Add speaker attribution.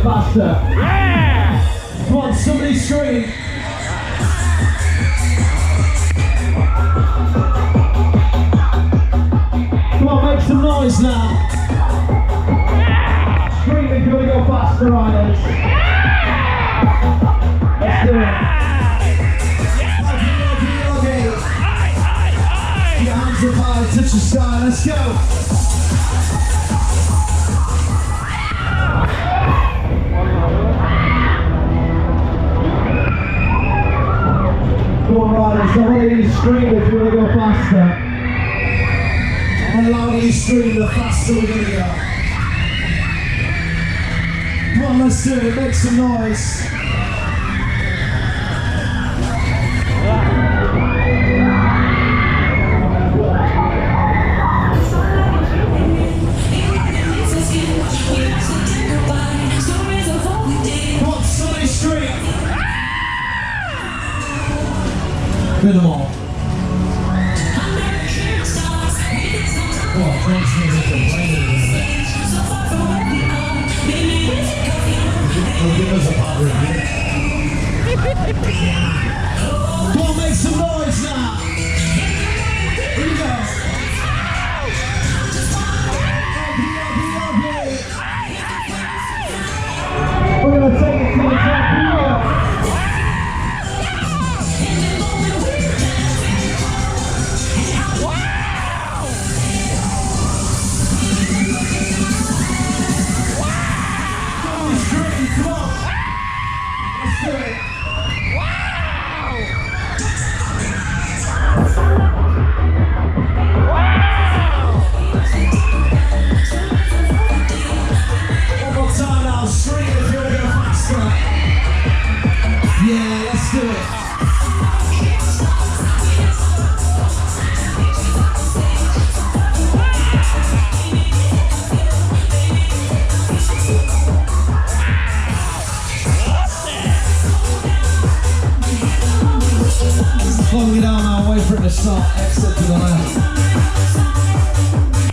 Speaker 1: bit faster.
Speaker 2: Yeah!
Speaker 1: Come on, somebody scream. Come on, make some noise now. Scream if you want to go faster, riders. Let's do it. Okay. Your hands up high, touch the sky, let's go. Come on, riders, I want you to scream if you want to go faster. And the louder you scream, the faster we're going to go. Come on, let's do it, make some noise. Come on, somebody scream. Good them all. Oh, thanks for the give us a pop review. Come on, make some noise now. Here we go. We're going to take it to the top here. Yeah, let's do it. Slowing it down now, wait for it to start, exit to the left.